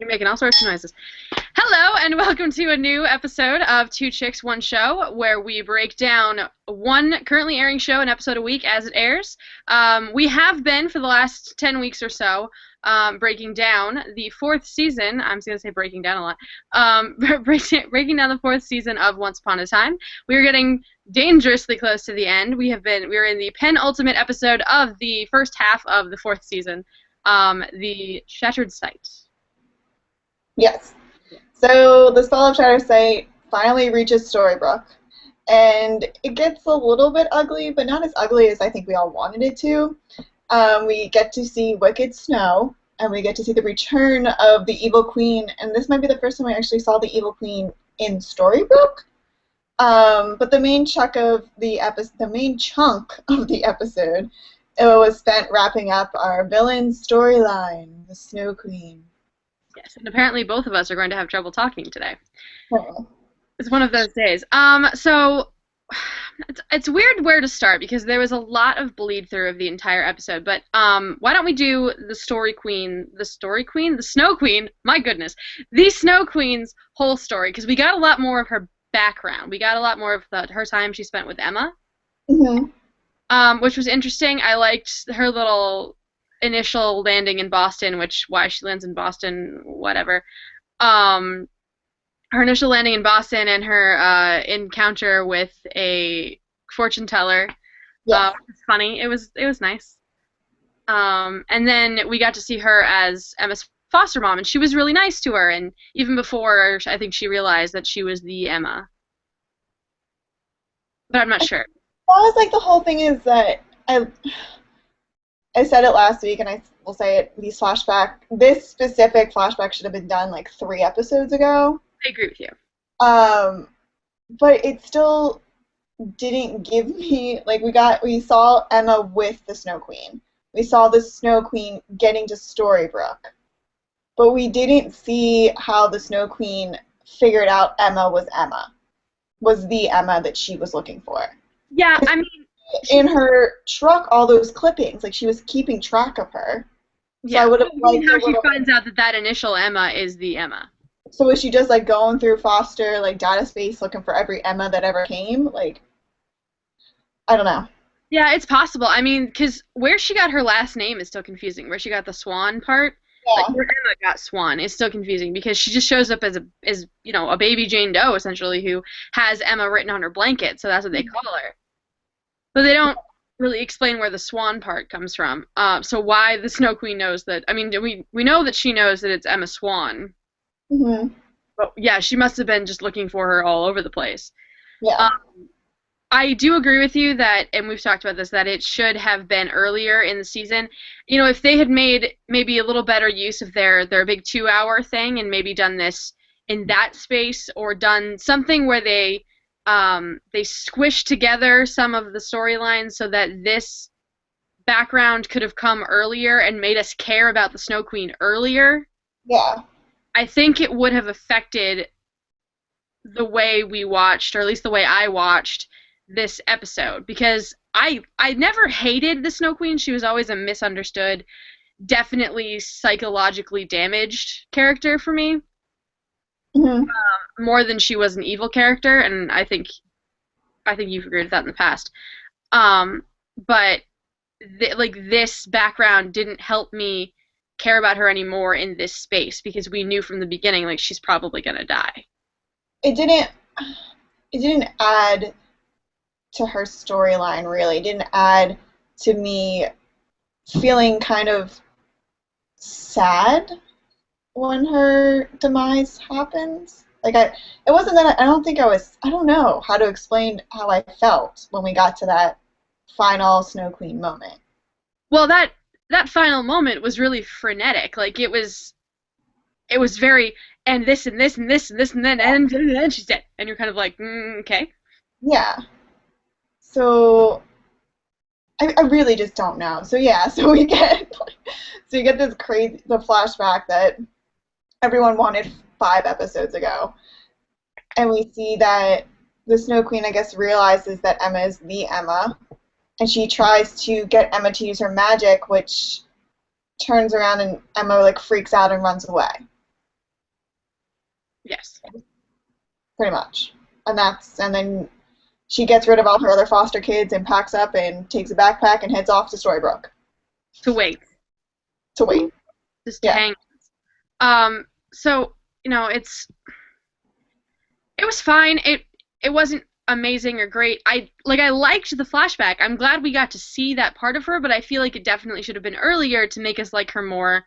You're making all sorts of noises. Hello, and welcome to a new episode of Two Chicks, One Show, where we break down one currently airing show, an episode a week as it airs. We have been, for the last 10 weeks or so, breaking down the fourth season. I'm just going to say breaking down a lot. Breaking down the fourth season of Once Upon a Time. We are getting dangerously close to the end. We are in the penultimate episode of the first half of the fourth season, the Shattered Sight. Yes. So the spell of Shattered Sight finally reaches Storybrooke, and it gets a little bit ugly, but not as ugly as I think we all wanted it to. We get to see Wicked Snow, and we get to see the return of the Evil Queen, and this might be the first time I actually saw the Evil Queen in Storybrooke. But the main chunk of the episode was spent wrapping up our villain storyline, the Snow Queen. Yes, and apparently both of us are going to have trouble talking today. Oh. It's one of those days. So it's weird where to start because there was a lot of bleed through of the entire episode. But why don't we do the Snow Queen? My goodness, the Snow Queen's whole story, because we got a lot more of her background. We got a lot more of her time she spent with Emma, which was interesting. I liked her little initial landing in Boston, which why she lands in Boston, whatever. Her initial landing in Boston and her encounter with a fortune teller. Yes. It was funny. It was nice. And then we got to see her as Emma's foster mom, and she was really nice to her. And even before, I think she realized that she was the Emma. But I'm not sure. Well, it's like the whole thing is that I said it last week, and I will say it. This specific flashback should have been done like 3 episodes ago. I agree with you. But it still didn't give me we saw Emma with the Snow Queen. We saw the Snow Queen getting to Storybrooke, but we didn't see how the Snow Queen figured out Emma was the Emma that she was looking for. Yeah, I mean, in her truck, all those clippings, like she was keeping track of her. So yeah, I would have liked how she finds out that initial Emma is the Emma. So was she just like going through Foster data space looking for every Emma that ever came? I don't know. Yeah, it's possible. I mean, because where she got her last name is still confusing. Where she got the Swan part, Yeah. where Emma got Swan is still confusing because she just shows up as a baby Jane Doe essentially who has Emma written on her blanket, so that's what they call her. But they don't really explain where the Swan part comes from. So why the Snow Queen knows that? I mean, we know that she knows that it's Emma Swan. Mhm. But yeah, she must have been just looking for her all over the place. Yeah. I do agree with you that, and we've talked about this, that it should have been earlier in the season. You know, if they had made maybe a little better use of their big 2-hour thing and maybe done this in that space or done something where they squished together some of the storylines so that this background could have come earlier and made us care about the Snow Queen earlier. Yeah. I think it would have affected the way we watched, or at least the way I watched this episode, because I never hated the Snow Queen. She was always a misunderstood, definitely psychologically damaged character for me. Mhm. More than she was an evil character, and I think you've agreed with that in the past. But this background didn't help me care about her anymore in this space because we knew from the beginning she's probably gonna die. It didn't add to her storyline really. It didn't add to me feeling kind of sad when her demise happens. It wasn't that I don't know how to explain how I felt when we got to that final Snow Queen moment. Well, that final moment was really frenetic. It was very, and this and this and this and this and then she's dead, and you're kind of like, okay. Yeah. So I really just don't know. So yeah, so we get this crazy flashback that everyone wanted 5 episodes ago, and we see that the Snow Queen, I guess, realizes that Emma is the Emma, and she tries to get Emma to use her magic, which turns around and Emma like freaks out and runs away. Yes. pretty much. And then she gets rid of all her other foster kids and packs up and takes a backpack and heads off to Storybrooke To wait. to wait. Just Yeah. hang. So, it was fine. It wasn't amazing or great. I liked the flashback. I'm glad we got to see that part of her, but I feel like it definitely should have been earlier to make us like her more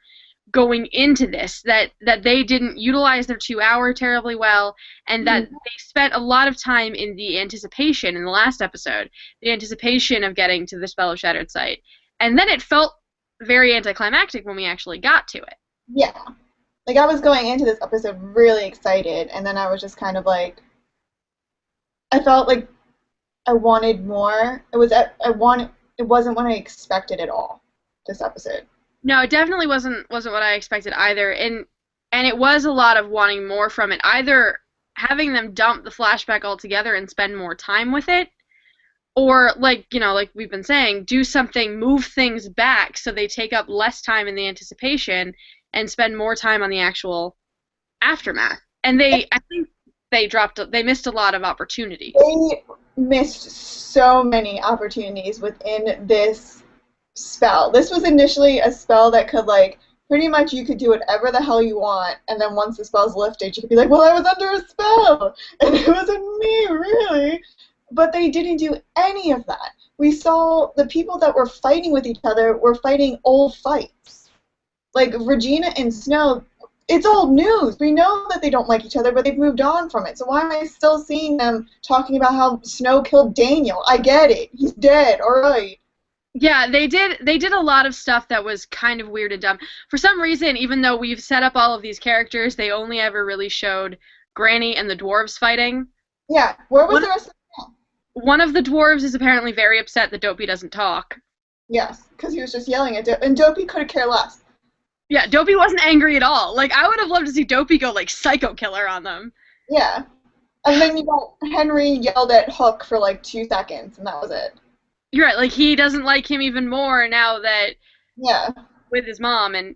going into this. That they didn't utilize their 2 hour terribly well, and that Mhm. they spent a lot of time in the anticipation in the last episode, the anticipation of getting to the Spell of Shattered Sight. And then it felt very anticlimactic when we actually got to it. Yeah. Like I was going into this episode really excited, and then I was just kind of like, I felt like I wanted more. It wasn't what I expected at all. This episode. No, it definitely wasn't what I expected either. And it was a lot of wanting more from it. Either having them dump the flashback altogether and spend more time with it, or like we've been saying, do something, move things back so they take up less time in the anticipation and spend more time on the actual aftermath. And I think they missed a lot of opportunities. They missed so many opportunities within this spell. This was initially a spell that could like pretty much you could do whatever the hell you want, and then once the spell's lifted, you could be like, "Well, I was under a spell, and it wasn't me, really." But they didn't do any of that. We saw the people that were fighting with each other were fighting old fights. Like Regina and Snow, it's old news. We know that they don't like each other, but they've moved on from it. So why am I still seeing them talking about how Snow killed Daniel? I get it. He's dead. All right. Yeah, they did a lot of stuff that was kind of weird and dumb. For some reason, even though we've set up all of these characters, they only ever really showed Granny and the dwarves fighting. Yeah. Where was One the rest of one of the dwarves is apparently very upset that Dopey doesn't talk. Yes, because he was just yelling at Dopey, and Dopey couldn't care less. Yeah, Dopey wasn't angry at all. Like I would have loved to see Dopey go like psycho killer on them. Yeah. And then you got Henry yelled at Hook for like 2 seconds, and that was it. You're right, like he doesn't like him even more now that Yeah. with his mom and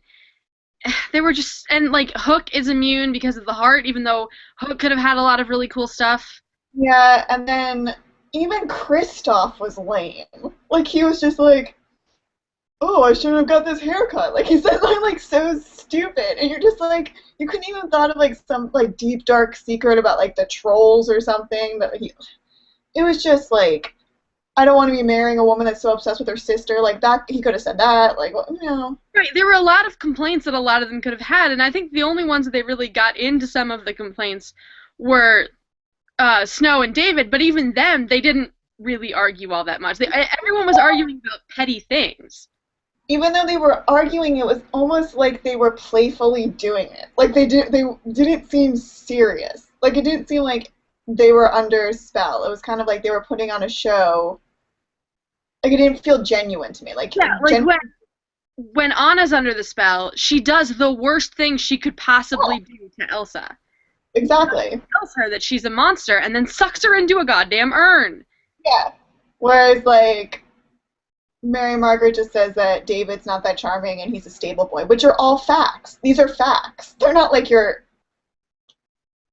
they were just and like Hook is immune because of the heart, even though Hook could have had a lot of really cool stuff. Yeah, and then even Kristoff was lame. Like, he was just like, oh, I shouldn't have got this haircut. Like, he said something like so stupid, and you're just like, you couldn't even thought of like some like deep dark secret about like the trolls or something that he. It was just like, I don't want to be marrying a woman that's so obsessed with her sister. Like that, he could have said that. Like, Right, there were a lot of complaints that a lot of them could have had, and I think the only ones that they really got into some of the complaints were Snow and David, but even them, they didn't really argue all that much. Everyone was arguing about petty things. Even though they were arguing, it was almost like they were playfully doing it. Like they didn't seem serious. Like it didn't seem like they were under a spell. It was kind of like they were putting on a show. Like it didn't feel genuine to me. Like Yeah, like when Anna's under the spell, she does the worst thing she could possibly do to Elsa. Exactly. Tells her that she's a monster and then sucks her into a goddamn urn. Yeah. Whereas like Mary Margaret just says that David's not that charming and he's a stable boy, which are all facts. These are facts. They're not like your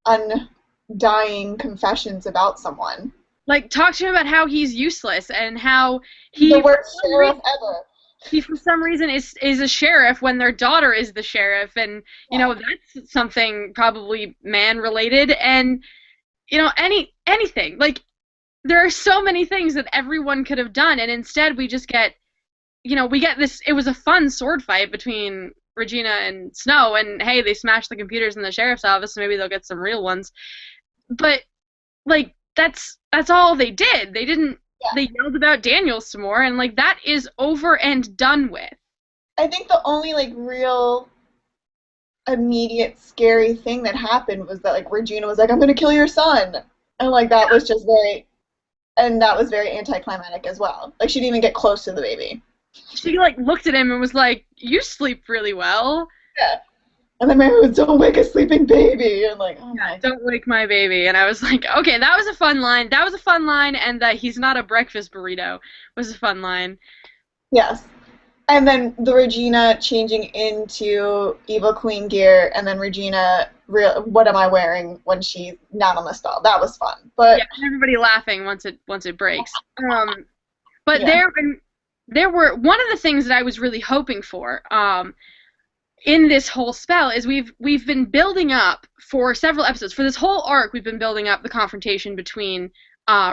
undying confessions about someone. Like, talk to him about how he's useless and how The worst sheriff ever. he for some reason is a sheriff when their daughter is the sheriff, and that's something probably man related, and anything like there are so many things that everyone could have done, and instead we just get we get this. It was a fun sword fight between Regina and Snow, and hey, they smashed the computers in the sheriff's office, so maybe they'll get some real ones, but like that's all they did. They didn't. Yeah. They yelled about Daniel some more, and like that is over and done with. I think the only like real immediate scary thing that happened was that like Regina was like, "I'm gonna kill your son," and like that was just very anticlimactic as well. Like she didn't even get close to the baby. She like looked at him and was like, "You sleep really well." Yeah. And then Mary was, "Don't wake a sleeping baby," and like, oh my. Don't wake my baby. And I was like, okay, that was a fun line. That was a fun line, and that he's not a breakfast burrito was a fun line. Yes. And then the Regina changing into Evil Queen gear, and then Regina what am I wearing when she's not on the spell. That was fun. But Yeah, everybody laughing once it breaks. But yeah. there were one of the things that I was really hoping for in this whole spell is we've been building up for several episodes. For this whole arc, we've been building up the confrontation between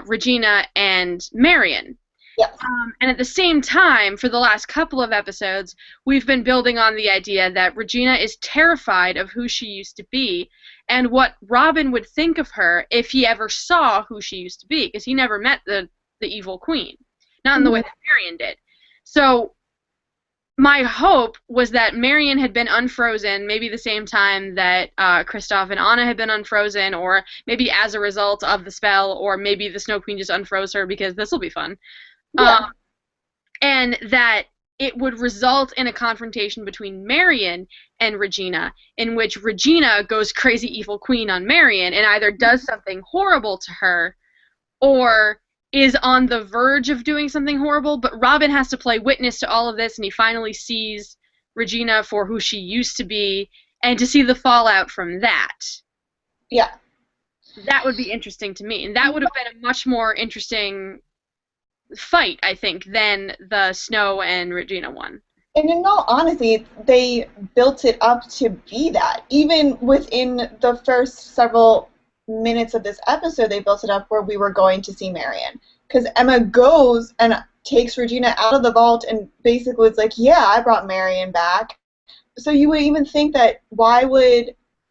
Regina and Marion. Yes. And at the same time, for the last couple of episodes, we've been building on the idea that Regina is terrified of who she used to be and what Robin would think of her if he ever saw who she used to be, because he never met the evil queen. Not in the way that Marion did. So my hope was that Marion had been unfrozen maybe the same time that Kristoff and Anna had been unfrozen, or maybe as a result of the spell, or maybe the Snow Queen just unfroze her, because this will be fun. Yeah. And that it would result in a confrontation between Marion and Regina, in which Regina goes crazy evil queen on Marion and either does something horrible to her or is on the verge of doing something horrible, but Robin has to play witness to all of this, and he finally sees Regina for who she used to be, and to see the fallout from that. Yeah. That would be interesting to me, and that would have been a much more interesting fight, I think, than the Snow and Regina one. And in all honesty, they built it up to be that. Even within the first several minutes of this episode, they built it up where we were going to see Marion. Because Emma goes and takes Regina out of the vault and basically was like, yeah, I brought Marion back. So you would even think that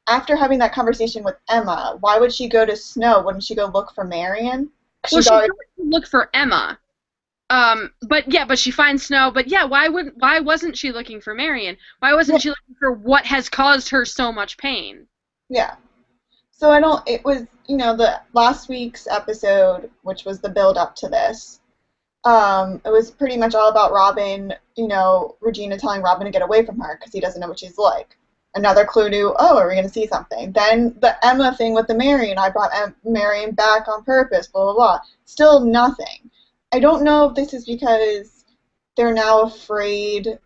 after having that conversation with Emma, why would she go to Snow? Wouldn't she go look for Marion? Well, she already look for Emma. But she finds Snow. But yeah, why wasn't she looking for Marion? Why wasn't she looking for what has caused her so much pain? Yeah. So it was, the last week's episode, which was the build up to this, it was pretty much all about Robin, Regina telling Robin to get away from her because he doesn't know what she's like. Another clue to, are we going to see something? Then the Emma thing with the Marion, I brought Marion back on purpose, blah, blah, blah. Still nothing. I don't know if this is because they're now afraid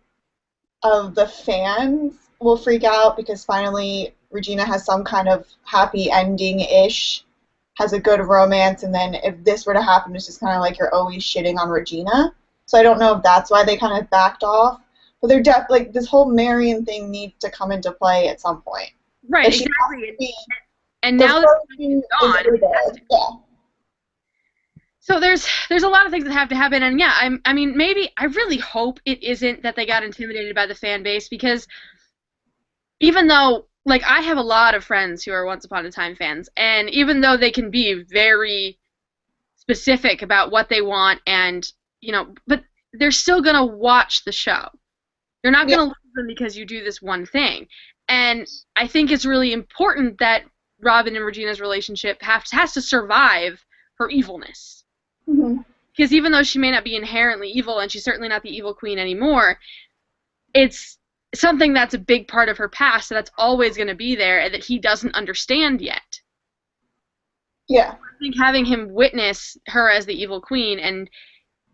of the fans will freak out because finally Regina has some kind of happy ending-ish, has a good romance, and then if this were to happen, it's just kind of like you're always shitting on Regina. So I don't know if that's why they kind of backed off. But they're this whole Marion thing needs to come into play at some point. Right, exactly. And now that she's gone, yeah. So there's a lot of things that have to happen, and yeah, I mean, maybe I really hope it isn't that they got intimidated by the fan base, because even though, like, I have a lot of friends who are Once Upon a Time fans, and even though they can be very specific about what they want, and but they're still gonna watch the show. You're not gonna lose them because you do this one thing, and I think it's really important that Robin and Regina's relationship has to survive her evilness. Mm-hmm. Because even though she may not be inherently evil, and she's certainly not the evil queen anymore, it's something that's a big part of her past, so that's always going to be there, and that he doesn't understand yet. Yeah. I think having him witness her as the evil queen, and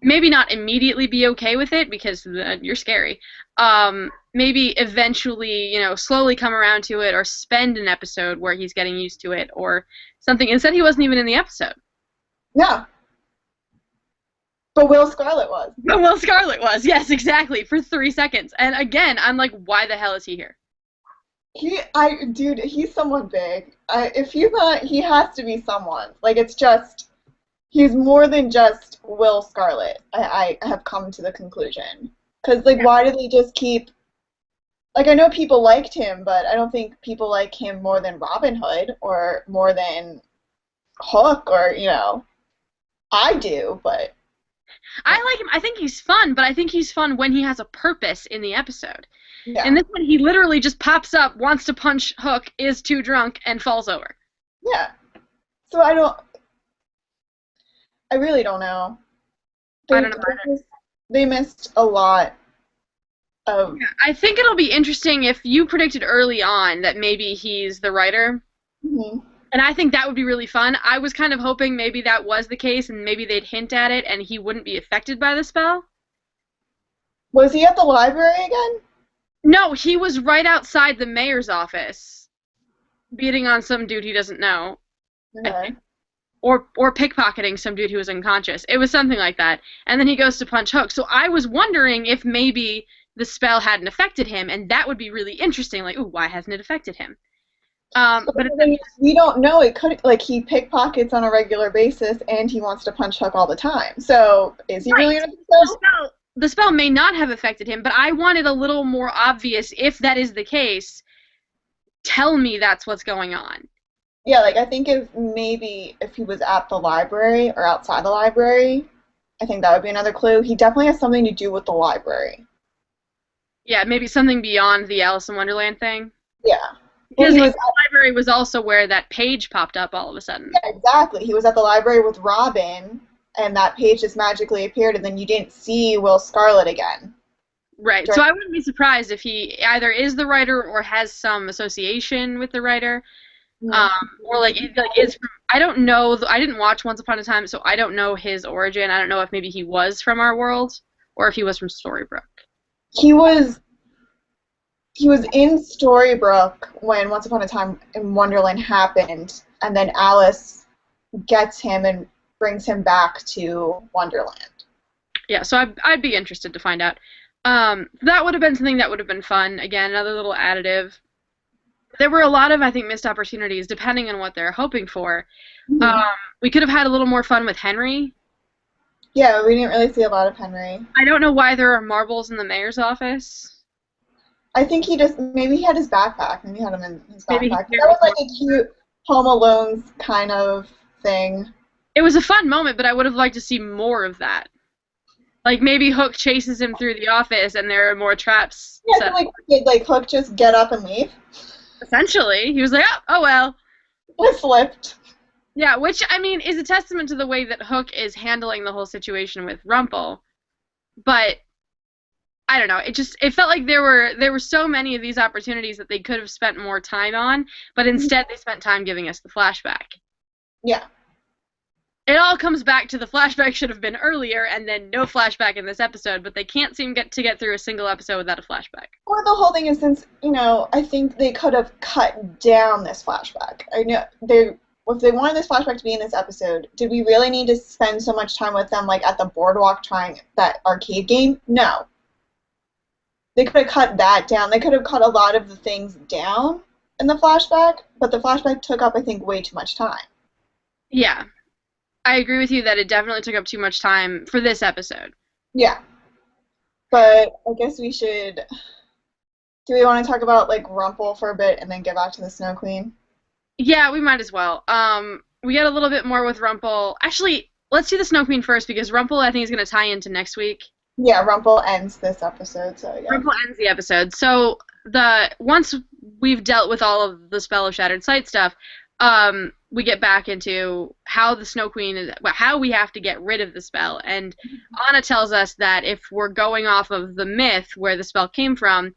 maybe not immediately be okay with it, because you're scary, maybe eventually, slowly come around to it, or spend an episode where he's getting used to it, or something. Instead, he wasn't even in the episode. No. But Will Scarlet was. But Will Scarlet was, yes, exactly, for 3 seconds. And again, I'm like, why the hell is he here? Dude, he's someone big. If he's not, he has to be someone. Like, it's just, he's more than just Will Scarlet, I have come to the conclusion. Because, why do they just keep, I know people liked him, but I don't think people like him more than Robin Hood, or more than Hook, or, I do, but... I like him. I think he's fun, but I think he's fun when he has a purpose in the episode. Yeah. And this one, he literally just pops up, wants to punch Hook, is too drunk, and falls over. Yeah. So I really don't know. I don't know either. They missed a lot of... Yeah, I think it'll be interesting if you predicted early on that maybe he's the writer. Mm-hmm. And I think that would be really fun. I was kind of hoping maybe that was the case, and maybe they'd hint at it, and he wouldn't be affected by the spell. Was he at the library again? No, he was right outside the mayor's office. beating on some dude he doesn't know, I Okay. think, or pickpocketing some dude who was unconscious. It was something like that. And then he goes to punch Hook. So I was wondering if maybe the spell hadn't affected him, and that would be really interesting. Like, ooh, why hasn't it affected him? But But the thing is, we don't know. It could like he pickpockets on a regular basis, and he wants to punch Hook all the time. So is he really right, gonna do the so? spell may not have affected him, but I wanted a little more obvious. If that is the case, tell me that's what's going on. Yeah, like I think if he was at the library or outside the library, I think that would be another clue. He definitely has something to do with the library. Yeah, maybe something beyond the Alice in Wonderland thing. Yeah. Well, Because he the was library was also where that page popped up all of a sudden. yeah, exactly. He was at the library with Robin, and that page just magically appeared, and then you didn't see Will Scarlet again. Right. During, So I wouldn't be surprised if he either is the writer or has some association with the writer. Mhm. Or like is from, I don't know. I didn't watch Once Upon a Time, so I don't know his origin. I don't know if maybe he was from our world or if he was from Storybrooke. He was he was in Storybrooke when Once Upon a Time in Wonderland happened, and then Alice gets him and brings him back to Wonderland. Yeah, so I'd be interested to find out. That would have been something that would have been fun. Again, another little additive. There were a lot of, I think, missed opportunities depending on what they're hoping for. Um, Mhm. we could have had a little more fun with Henry. Yeah, we didn't really see a lot of Henry. I don't know why there are marbles in the mayor's office. I think he just maybe he had his backpack. Maybe he had him in his Maybe he backpack. That carries was more. like a cute Home Alone kind of thing. It was a fun moment, but I would have liked to see more of that. Like maybe Hook chases him through the office, and there are more traps Yeah, so set. like did like Hook just get up and leave? Essentially, he was like, oh well. It slipped. Yeah, which I mean is a testament to the way that Hook is handling the whole situation with Rumple. But I don't know. It felt like there were so many of these opportunities that they could have spent more time on, but instead they spent time giving us the flashback. Yeah. It all comes back to the flashback should have been earlier, and then no flashback in this episode. But they can't seem to get through a single episode without a flashback. Or the whole thing is since, I think they could have cut down this flashback. I know they if they wanted this flashback to be in this episode, did we really need to spend so much time with them like at the boardwalk trying that arcade game? No. They could have cut that down. They could have cut a lot of the things down in the flashback, but the flashback took up I think way too much time. Yeah, I agree with you that it definitely took up too much time for this episode. Yeah. But I guess we should do we want to talk about like Rumple for a bit and then get back to the Snow Queen? Yeah, we might as well. We get a little bit more with Rumple. Actually, let's do the Snow Queen first because Rumple I think is going to tie into next week. Yeah, Rumple ends this episode, so yeah. Rumple ends the episode. So the once we've dealt with all of the Spell of Shattered Sight stuff, we get back into how the Snow Queen is, how we have to get rid of the spell. And Anna tells us that if we're going off of the myth where the spell came from,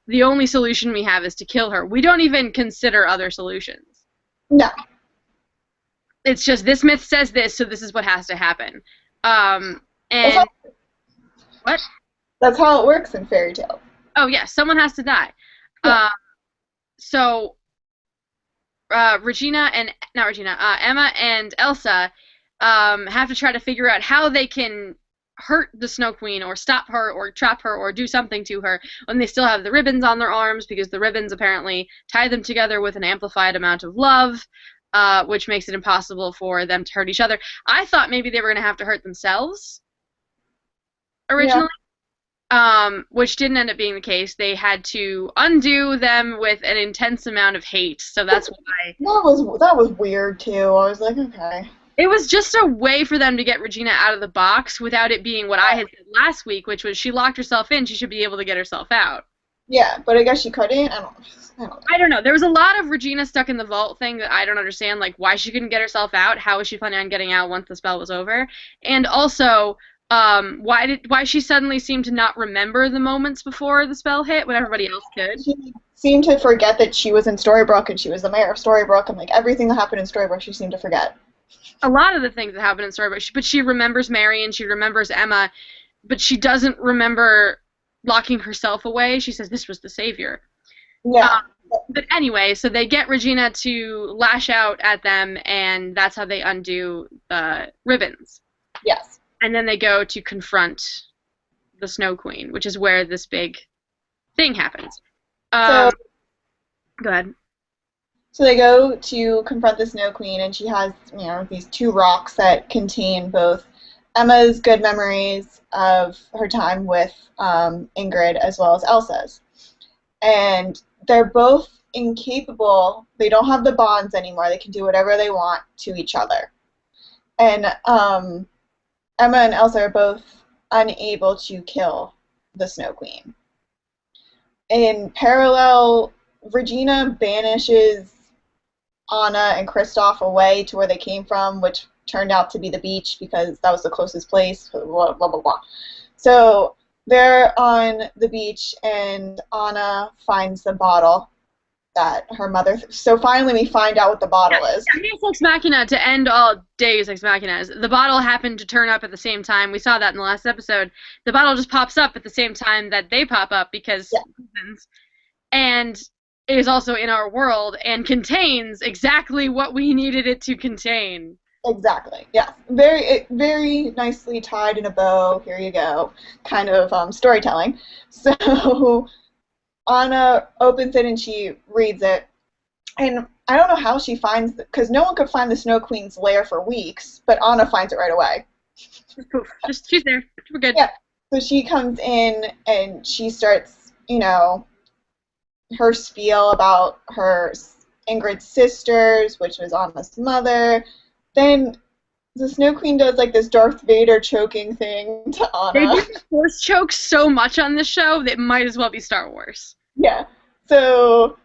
the only solution we have is to kill her. We don't even consider other solutions. No. It's just this myth says this, so this is what has to happen. That's And what? that's how it works in fairy tale. Oh yeah, someone has to die. Yeah. So Emma and Elsa have to try to figure out how they can hurt the Snow Queen or stop her or trap her or do something to her when they still have the ribbons on their arms because the ribbons apparently tie them together with an amplified amount of love, which makes it impossible for them to hurt each other. I thought maybe they were going to have to hurt themselves originally. Which didn't end up being the case. They had to undo them with an intense amount of hate, so that's why. That was weird too. I was like, okay. It was just a way for them to get Regina out of the box without it being what I had said last week, which was she locked herself in, she should be able to get herself out. Yeah, but I guess she couldn't. I don't know. I don't know. There was a lot of Regina stuck in the vault thing that I don't understand, like why she couldn't get herself out, how was she planning on getting out once the spell was over, and also why she suddenly seemed to not remember the moments before the spell hit when everybody else could. She seemed to forget that she was in Storybrooke and she was the mayor of Storybrooke and like everything that happened in Storybrooke she seemed to forget. A lot of the things that happen in Storybrooke, but she remembers Mary and she remembers Emma, but she doesn't remember locking herself away. She says this was the savior. Yeah. But anyway, so they get Regina to lash out at them, and that's how they undo the ribbons. Yes. And then they go to confront the Snow Queen, which is where this big thing happens. So Go ahead. So they go to confront the Snow Queen, and she has, these two rocks that contain both Emma's good memories of her time with Ingrid as well as Elsa's. And they're both incapable. They don't have the bonds anymore. They can do whatever they want to each other. And Emma and Elsa are both unable to kill the Snow Queen. In parallel, Regina banishes Anna and Kristoff away to where they came from, which turned out to be the beach because that was the closest place, blah, blah, blah, blah. So they're on the beach, and Anna finds the bottle that her mother... So finally we find out what the bottle is. Deus Ex Machina, to end all Deus Ex Machinas. The bottle happened to turn up at the same time. We saw that in the last episode. The bottle just pops up at the same time that they pop up because... Yeah. And it is also in our world and contains exactly what we needed it to contain. Exactly. Yes. Very nicely tied in a bow. Here you go. Kind of storytelling. So Anna opens it and she reads it, and I don't know how she finds it, because no one could find the Snow Queen's lair for weeks, but Anna finds it right away. Just she's there. We're good. Yeah. So she comes in and she starts, her spiel about her Ingrid's sisters, which was Anna's mother. Then the Snow Queen does like this Darth Vader choking thing to Anna. They do force choke so much on this show that it might as well be Star Wars. Yeah. So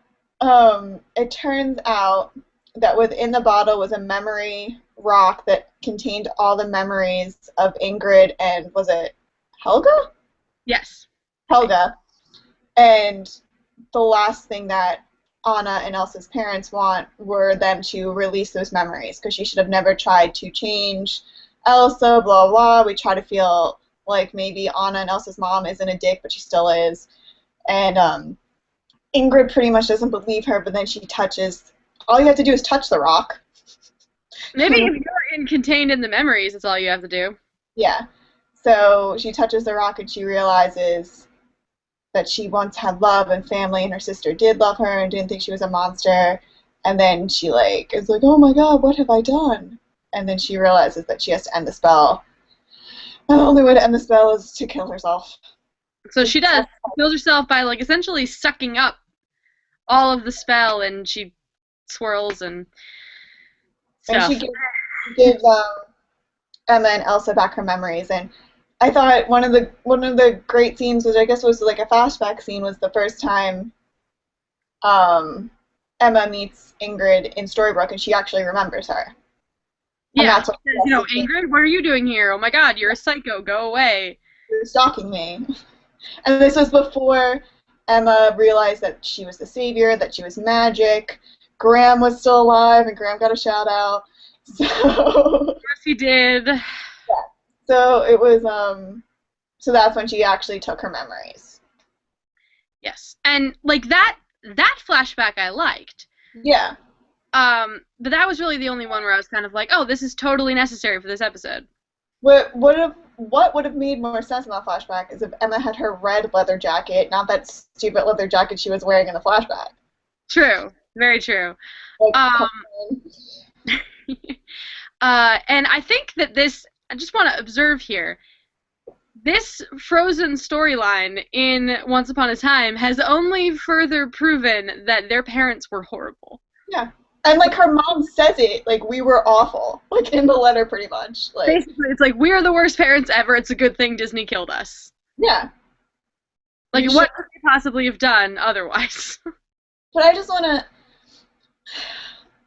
it turns out that within the bottle was a memory rock that contained all the memories of Ingrid and, was it Helga? Yes. Helga. And the last thing that Anna and Elsa's parents want were them to release those memories, because she should have never tried to change Elsa, blah, blah. We try to feel like maybe Anna and Elsa's mom isn't a dick, but she still is. And Ingrid pretty much doesn't believe her, but then she touches... All you have to do is touch the rock. Maybe if you're contained in the memories, that's all you have to do. Yeah. So she touches the rock and she realizes that she once had love and family, and her sister did love her and didn't think she was a monster. And then she is like, oh my god, what have I done? And then she realizes that she has to end the spell. And the only way to end the spell is to kill herself. So she does. She kills herself by essentially sucking up all of the spell, and she swirls and stuff. And she gives Emma and Elsa back her memories. And I thought one of the great scenes, which I guess was like a flashback scene, was the first time Emma meets Ingrid in Storybrooke, and she actually remembers her. Yeah, because, Ingrid, what are you doing here? Oh my god, you're a psycho, go away. You're stalking me. And this was before Emma realized that she was the savior, that she was magic. Graham was still alive, and Graham got a shout out. So of course he did. Yeah. So it was so that's when she actually took her memories. Yes. And that flashback I liked. Yeah. But that was really the only one where I was kind of like, oh, this is totally necessary for this episode. What would have made more sense in that flashback is if Emma had her red leather jacket, not that stupid leather jacket she was wearing in the flashback. True. Very true. And I think that I just want to observe here, this Frozen storyline in Once Upon a Time has only further proven that their parents were horrible. Yeah. And her mom says it, we were awful, in the letter pretty much. Basically, it's we're the worst parents ever, it's a good thing Disney killed us. Yeah. What could they possibly have done otherwise? But I just want to...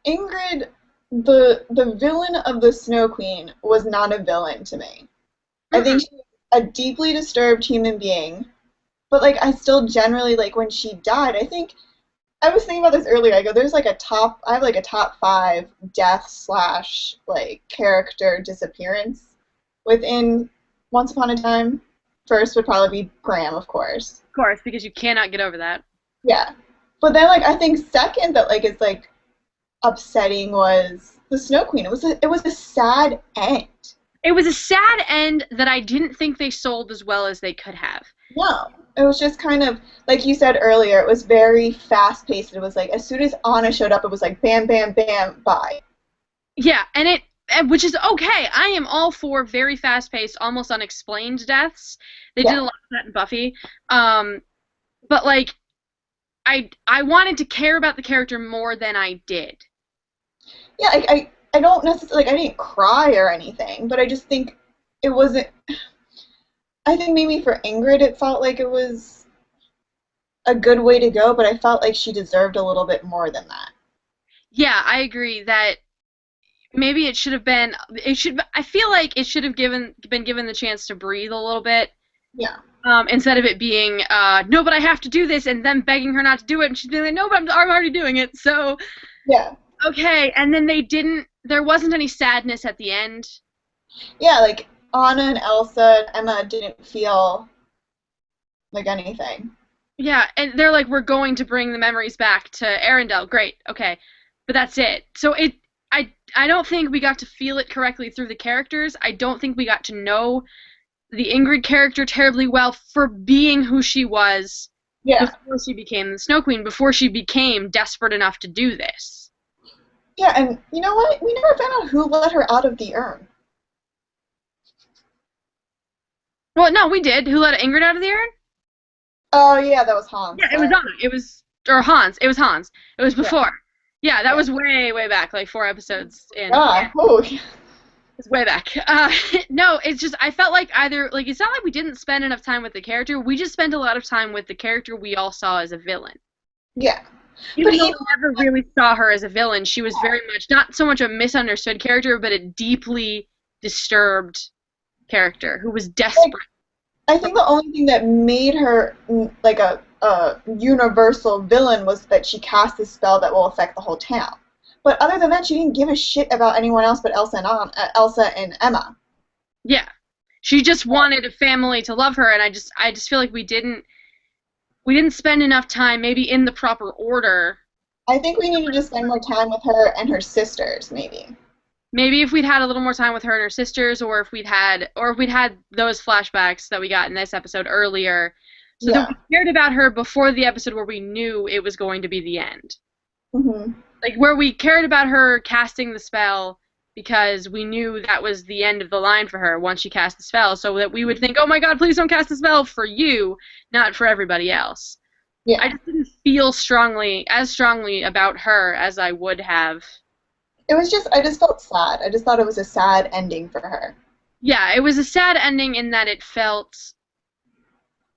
Ingrid, the villain of the Snow Queen, was not a villain to me. Mm-hmm. I think she was a deeply disturbed human being. But, I still generally, when she died, I was thinking about this earlier. I go, there's I have a top 5 death / character disappearance within Once Upon a Time. First would probably be Graham, of course. Of course, because you cannot get over that. Yeah. But then, like, I think second that, like, is, like, upsetting was the Snow Queen. It was a sad end. It was a sad end that I didn't think they sold as well as they could have. No. It was just kind of, like you said earlier, it was very fast-paced. It was like, as soon as Anna showed up, it was like, bam, bam, bam, bye. Yeah, which is okay. I am all for very fast-paced, almost unexplained deaths. They did Yeah. a lot of that in Buffy. But like I wanted to care about the character more than I did. Yeah, I don't necessarily, like, I didn't cry or anything, but I just think it wasn't, I think maybe for Ingrid it felt like it was a good way to go, but I felt like she deserved a little bit more than that. Yeah, I agree that maybe it should have been it should I feel like it should have been given the chance to breathe a little bit. Yeah. Instead of it being no, but I have to do this, and them begging her not to do it, and she's being like, no, but I'm already doing it. So Yeah. okay, and then they didn't. There wasn't any sadness at the end. Yeah, like Anna and Elsa and Emma didn't feel like anything. Yeah, and they're like, we're going to bring the memories back to Arendelle. Great, okay, but that's it. So I don't think we got to feel it correctly through the characters. I don't think we got to know the Ingrid character terribly well for being who she was Yeah. before she became the Snow Queen, before she became desperate enough to do this. Yeah, and you know what? We never found out who let her out of the urn. Well, no, we did. Who let Ingrid out of the urn? Oh yeah, that was Hans. Yeah, it was Sorry. Anna. It was or Hans. It was Hans. It was Yeah. before. Yeah, that Yeah. was way, way back, like 4 episodes in. God. Oh. It's way back. No, it's just I felt like either like it's not like we didn't spend enough time with the character. We just spent a lot of time with the character we all saw as a villain. Yeah. But Even though even we never really saw her as a villain, she was very much not so much a misunderstood character, but a deeply disturbed character who was like, desperate. I think the only thing that made her like a universal villain was that she cast a spell that will affect the whole town. But other than that, she didn't give a shit about anyone else but Elsa and Emma. Yeah. She just wanted a family to love her, and I just feel like we didn't spend enough time maybe in the proper order. I think we needed to spend more time with her and her sisters, maybe. Maybe if we'd had a little more time with her and her sisters, or if we'd had those flashbacks that we got in this episode earlier, so that Yeah. we cared about her before the episode where we knew it was going to be the end. Hmm. Like where we cared about her casting the spell because we knew that was the end of the line for her once she cast the spell, so that we would think, oh my god, please don't cast the spell for you, not for everybody else. I Yeah. just didn't feel as strongly about her as I would have. I just felt sad. I just thought it was a sad ending for her. Yeah, it was a sad ending in that it felt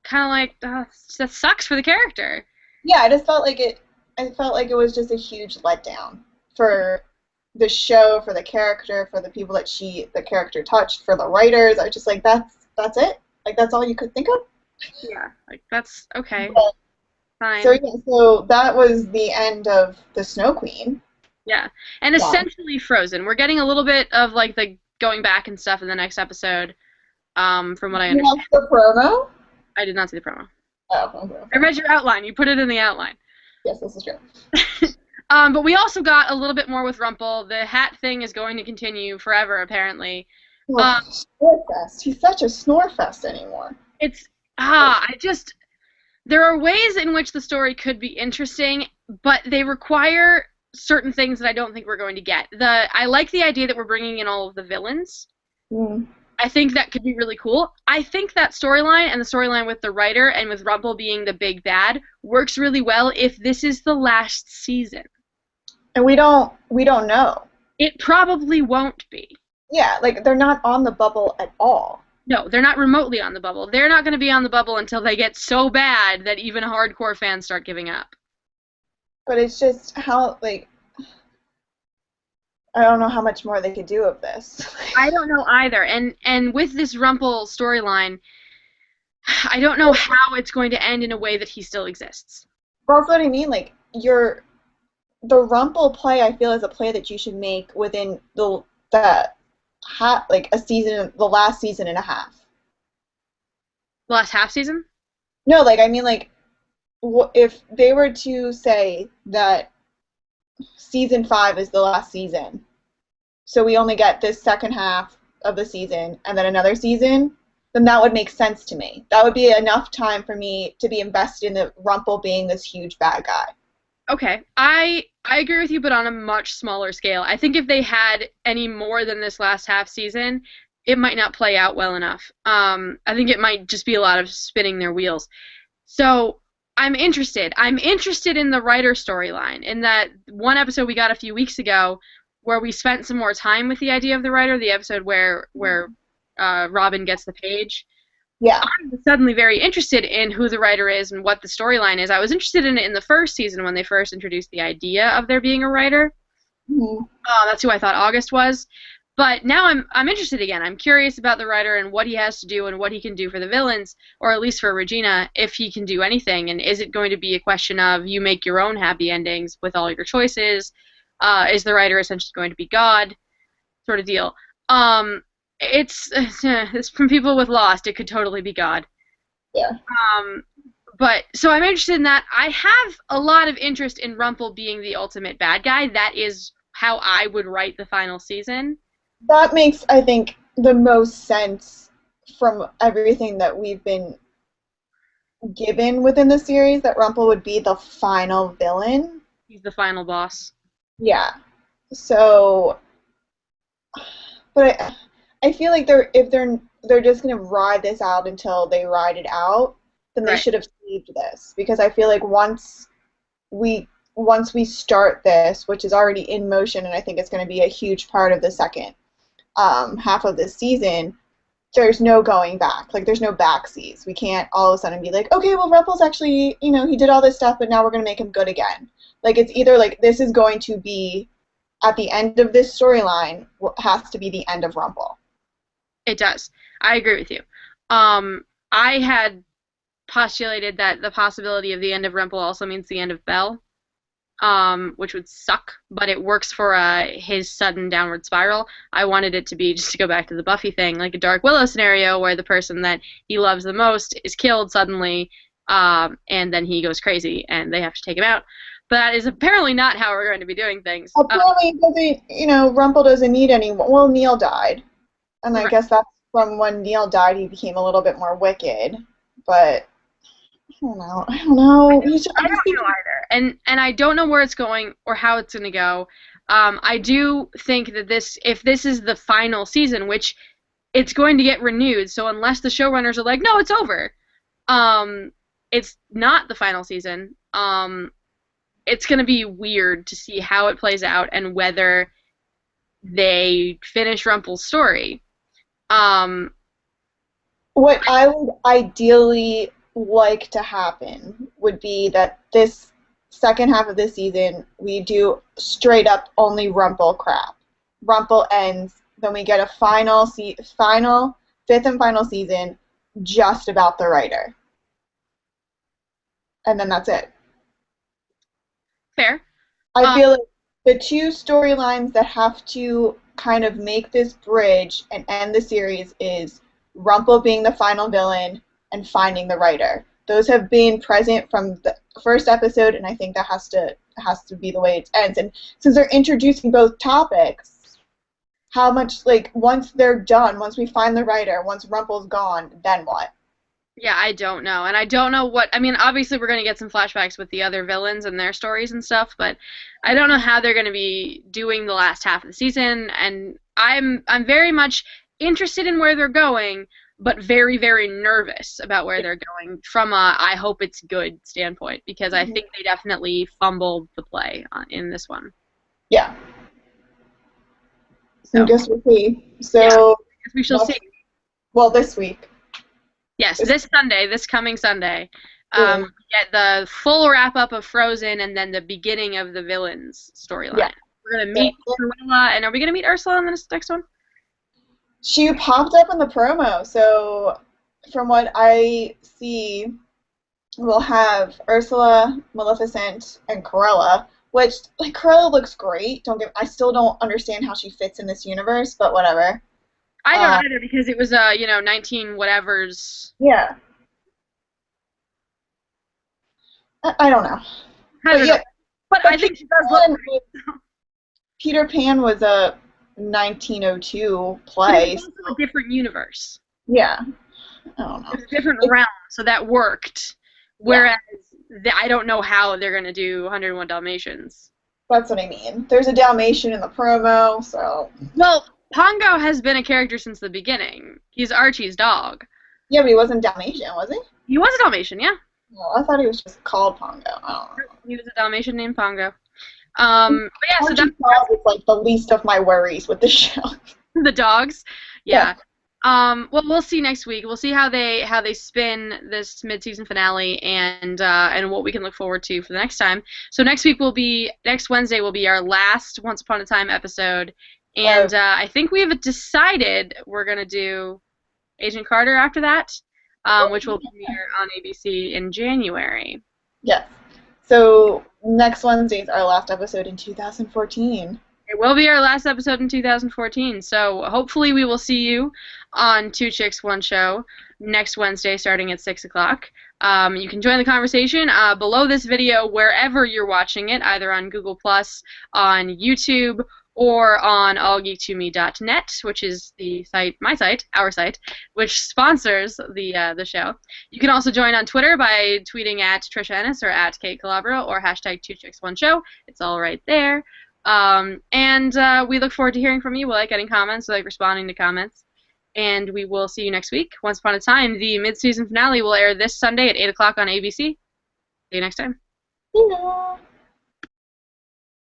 kind of like that sucks for the character. Yeah, I felt like it was just a huge letdown for the show, for the character, for the people that the character touched, for the writers. I was just like, that's it? Like, that's all you could think of? Yeah, like that's okay, But, so, fine. yeah, so that was the end of the Snow Queen. Yeah, and Yeah. essentially Frozen. We're getting a little bit of like the going back and stuff in the next episode. From what I You understand, watched the promo? I did not see the promo. Oh, okay. I read your outline. You put it in the outline. Yes, this is true. But we also got a little bit more with Rumple. The hat thing is going to continue forever, apparently. Oh, Um, Snorefest. He's such a Snorefest anymore. it's there are ways in which the story could be interesting, but they require certain things that I don't think we're going to get. I like the idea that we're bringing in all of the villains. Mm. I think that could be really cool. I think that storyline and the storyline with the writer and with Rumple being the big bad works really well if this is the last season. And we don't know. It probably won't be. Yeah, like they're not on the bubble at all. No, they're not remotely on the bubble. They're not going to be on the bubble until they get so bad that even hardcore fans start giving up. But it's just how, like, I don't know how much more they could do of this. I don't know either. And with this Rumple storyline, I don't know how it's going to end in a way that he still exists. Well, that's what I mean. Like, the Rumple play, I feel, is a play that you should make within like a season, the last season and a half. The last half season? No, like I mean, like if they were to say that season 5 is the last season, so we only get this second half of the season and then another season, then that would make sense to me. That would be enough time for me to be invested in the Rumple being this huge bad guy. Okay, I agree with you, but on a much smaller scale. I think if they had any more than this last half season, it might not play out well enough. I think it might just be a lot of spinning their wheels. So I'm interested. I'm interested in the writer storyline. In that one episode we got a few weeks ago, where we spent some more time with the idea of the writer, the episode where Robin gets the page. Yeah. I was suddenly very interested in who the writer is and what the storyline is. I was interested in it in the first season when they first introduced the idea of there being a writer. Mhm. That's who I thought August was. But now I'm interested again. I'm curious about the writer and what he has to do and what he can do for the villains, or at least for Regina, if he can do anything. And is it going to be a question of you make your own happy endings with all your choices? Is the writer essentially going to be God, sort of deal? It's from people with Lost. It could totally be God. Yeah. Um, but so I'm interested in that. I have a lot of interest in Rumple being the ultimate bad guy. That is how I would write the final season. That makes, I think, the most sense from everything that we've been given within the series, that Rumple would be the final villain. He's the final boss. Yeah. So, but I feel like they're just gonna ride this out until they ride it out, then they Right. should have saved this, because I feel like we once we start this, which is already in motion, and I think it's going to be a huge part of the second half of this season, there's no going back. Like, there's no backseas. We can't all of a sudden be like, okay, well, Ruffles actually, he did all this stuff, but now we're going to make him good again. Like, it's either like this is going to be, at the end of this storyline, has to be the end of Rumple. It does. I agree with you. I had postulated that the possibility of the end of Rumple also means the end of Belle, which would suck, but it works for his sudden downward spiral. I wanted it to be, just to go back to the Buffy thing, like a Dark Willow scenario where the person that he loves the most is killed suddenly, and then he goes crazy and they have to take him out. But that is apparently not how we're going to be doing things. Apparently, Rumple doesn't need anyone. Well, Neil died, and I Right. guess that's from when Neil died, he became a little bit more wicked. But I don't know. I don't know. I I just don't think know either, and I don't know where it's going or how it's going to go. I do think that if this is the final season, which it's going to get renewed, so unless the showrunners are like, no, it's over, it's not the final season. It's going to be weird to see how it plays out and whether they finish Rumple's story. Um, what I would ideally like to happen would be that this second half of the season we do straight up only Rumple crap. Rumple ends, then we get a final fifth and final season just about the writer, and then that's it. Fair. I Um, feel like the two storylines that have to kind of make this bridge and end the series is Rumple being the final villain and finding the writer. Those have been present from the first episode, and I think that has to be the way it ends. And since they're introducing both topics, how much, like, once they're done, once we find the writer, once Rumple's gone, then what? Yeah, I don't know. And I don't know what, I mean, obviously we're going to get some flashbacks with the other villains and their stories and stuff, but I don't know how they're going to be doing the last half of the season, and I'm very much interested in where they're going, but very, very nervous about where they're going from a I hope it's good standpoint, because I think they definitely fumbled the play in this one. Yeah, I So, guess we'll see. yeah, I So, guess we shall see. this week. Yes, This this Sunday, this coming Sunday, is, we get the full wrap up of Frozen and then the beginning of the villains yeah. storyline. We're gonna meet Cruella, and are we gonna meet Ursula in this next one? She popped up in the promo, so from what I see, we'll have Ursula, Maleficent, and Cruella. Which, like, Cruella looks great. I still don't understand how she fits in this universe, but whatever. I don't Uh, either because it was 19 whatever's. yeah. I don't know. I But don't know. yeah, But but I think she does look great. Peter Pan was a 1902 But it was play. also a different universe. Yeah, I don't know. It was a different It, realm, so that worked. yeah, Whereas I don't know how they're gonna do 101 Dalmatians. that's what I mean. There's a Dalmatian in the promo, so Well, Pongo has been a character since the beginning. He's Archie's dog. yeah, but he wasn't Dalmatian, was he? He was a Dalmatian, yeah. No, I thought he was just called Pongo. I He was a Dalmatian named Pongo. don't know. But yeah, so Archie's dog is like the least of my worries with the show. the dogs. Yeah. Yeah. Well, we'll see next week. We'll see how they spin this mid-season finale and what we can look forward to for the next time. So next Wednesday will be our last Once Upon a Time episode, and I think we have decided we're gonna do Agent Carter after that, which will premiere on ABC in January. Yes. So next Wednesday is our last episode in 2014. It will be our last episode in 2014, so hopefully we will see you on Two Chicks, One Show next Wednesday starting at 6 o'clock. You can join the conversation below this video wherever you're watching it, either on Google+, on YouTube, or on allgeek2me.net, which is the site, my site, our site, which sponsors the show. You can also join on Twitter by tweeting at Tricia Ennis or at Kait Calabro or hashtag Two Chicks, One Show. It's all right there. And we look forward to hearing from you. We like getting comments. We like responding to comments. And we will see you next week. Once Upon a Time, the mid-season finale will air this Sunday at 8 o'clock on ABC. See you next time. Yeah.